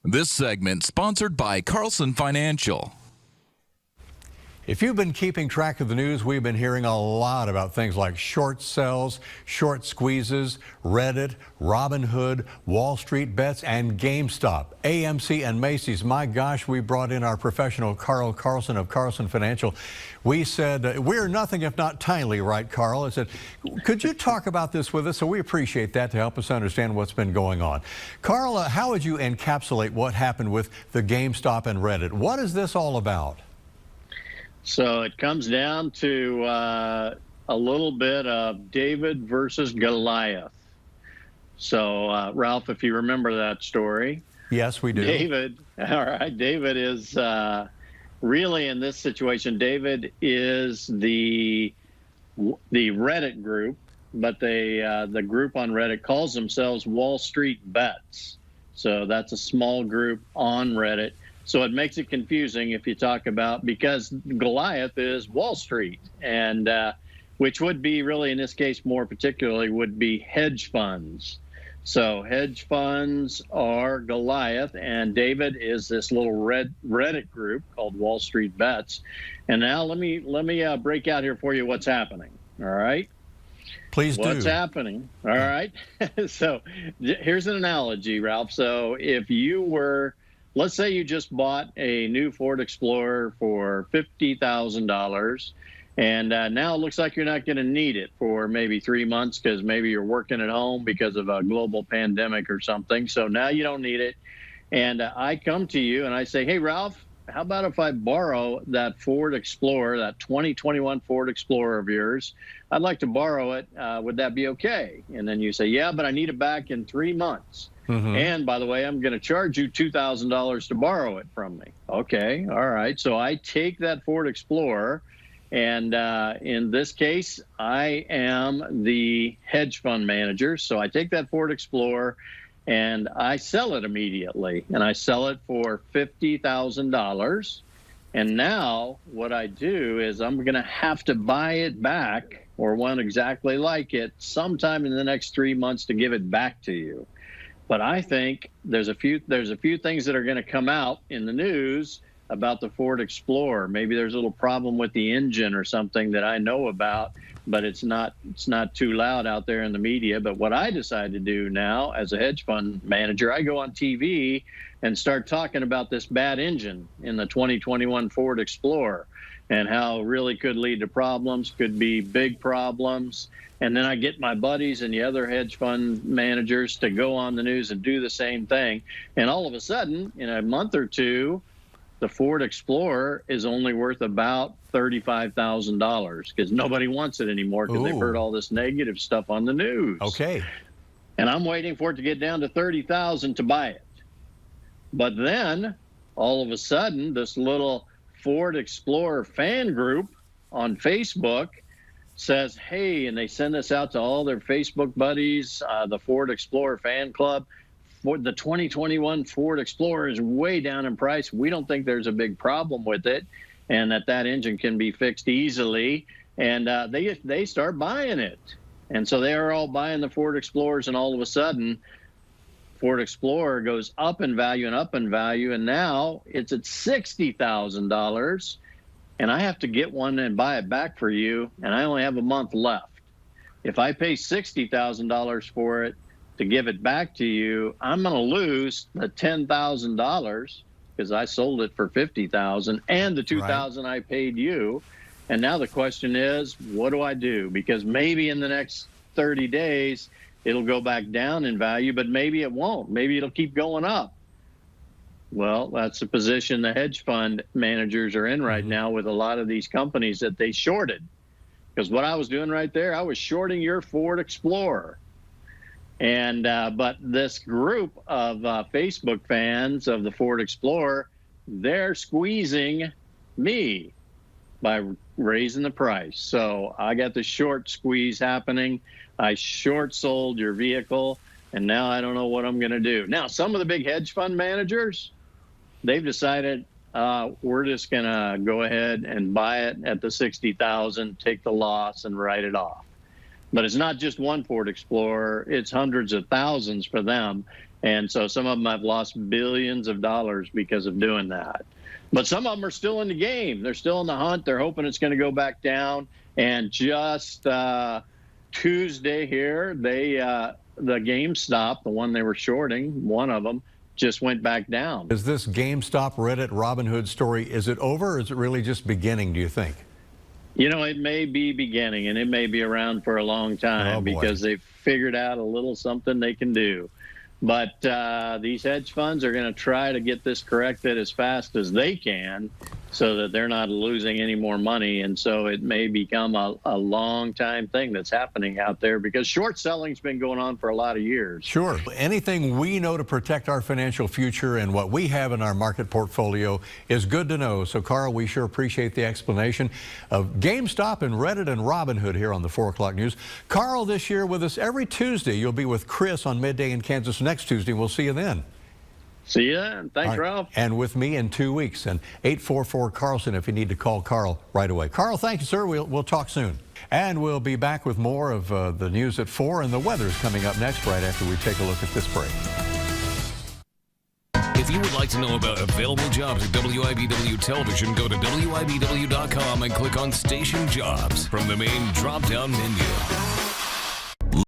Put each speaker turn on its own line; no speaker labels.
This segment sponsored by Carlson Financial.
If you've been keeping track of the news, we've been hearing a lot about things like short sells, short squeezes, Reddit, Robinhood, Wall Street bets, and GameStop. AMC and Macy's. My gosh, we brought in our professional Carl Carlson of Carlson Financial. We said, we're nothing if not timely, right, Carl? I said, could you talk about this with us? So we appreciate that to help us understand what's been going on. Carl, how would you encapsulate what happened with the GameStop and Reddit? What is this all about?
So it comes down to a little bit of David versus Goliath. So, Ralph, if you remember that story.
Yes, we do.
David is really in this situation. David is the Reddit group, but the group on Reddit calls themselves Wall Street Bets. So that's a small group on Reddit. So it makes it confusing if you talk about, because Goliath is Wall Street, and which would be really, in this case, more particularly, would be hedge funds. So hedge funds are Goliath, and David is this little Reddit group called Wall Street Bets. And now let me break out here for you what's happening. All right.
Please do.
What's happening? All right. So here's an analogy, Ralph. So if you were, let's say you just bought a new Ford Explorer for $50,000, and now it looks like you're not going to need it for maybe 3 months because maybe you're working at home because of a global pandemic or something. So now you don't need it. And I come to you and I say, hey, Ralph, how about if I borrow that Ford Explorer, that 2021 Ford Explorer of yours? I'd like to borrow it. Would that be okay? And then you say, yeah, but I need it back in 3 months. Mm-hmm. And by the way, I'm going to charge you $2,000 to borrow it from me. Okay. All right. So I take that Ford Explorer, and in this case, I am the hedge fund manager. So I take that Ford Explorer and I sell it immediately, and I sell it for $50,000. And now what I do is I'm going to have to buy it back, or one exactly like it, sometime in the next 3 months to give it back to you. But I think there's a few things that are going to come out in the news about the Ford Explorer. Maybe there's a little problem with the engine or something that I know about, but it's not too loud out there in the media. But what I decide to do now as a hedge fund manager, I go on TV and start talking about this bad engine in the 2021 Ford Explorer and how it really could lead to problems, could be big problems. And then I get my buddies and the other hedge fund managers to go on the news and do the same thing. And all of a sudden, in a month or two, the Ford Explorer is only worth about $35,000 because nobody wants it anymore because they've heard all this negative stuff on the news.
Okay.
And I'm waiting for it to get down to $30,000 to buy it. But then all of a sudden, this little Ford Explorer fan group on Facebook says, hey, and they send this out to all their Facebook buddies, the Ford Explorer fan club. For the 2021 Ford Explorer is way down in price. We don't think there's a big problem with it, and that engine can be fixed easily. And they start buying it. And so they are all buying the Ford Explorers, and all of a sudden, Ford Explorer goes up in value and up in value, and now it's at $60,000. And I have to get one and buy it back for you, and I only have a month left. If I pay $60,000 for it to give it back to you, I'm going to lose the $10,000 because I sold it for $50,000 and the $2,000 I paid you. And now the question is, what do I do? Because maybe in the next 30 days, it'll go back down in value, but maybe it won't. Maybe it'll keep going up. Well, that's the position the hedge fund managers are in right now with a lot of these companies that they shorted. Because what I was doing right there, I was shorting your Ford Explorer. And but this group of Facebook fans of the Ford Explorer, they're squeezing me by raising the price. So I got the short squeeze happening. I short sold your vehicle, and now I don't know what I'm going to do. Now, some of the big hedge fund managers, they've decided we're just going to go ahead and buy it at the $60,000, take the loss, and write it off. But it's not just one Ford Explorer. It's hundreds of thousands for them. And so some of them have lost billions of dollars because of doing that. But some of them are still in the game. They're still in the hunt. They're hoping it's going to go back down. And just Tuesday here, the GameStop, the one they were shorting, one of them, just went back down.
Is this GameStop, Reddit, Robinhood story, is it over or is it really just beginning, do you think?
You know, it may be beginning, and it may be around for a long time because they've figured out a little something they can do. But these hedge funds are going to try to get this corrected as fast as they can so that they're not losing any more money. And so it may become a long time thing that's happening out there because short selling's been going on for a lot of years.
Sure. Anything we know to protect our financial future and what we have in our market portfolio is good to know. So, Carl, we sure appreciate the explanation of GameStop and Reddit and Robinhood here on the 4 o'clock news. Carl, this year with us every Tuesday. You'll be with Chris on Midday in Kansas next Tuesday. We'll see you then.
See you then. Thanks, Ralph.
And with me in 2 weeks. And 844-CARLSON if you need to call Carl right away. Carl, thank you, sir. We'll talk soon. And we'll be back with more of the news at 4, and the weather's coming up next right after we take a look at this break.
If you would like to know about available jobs at WIBW Television, go to WIBW.com and click on Station Jobs from the main drop-down menu.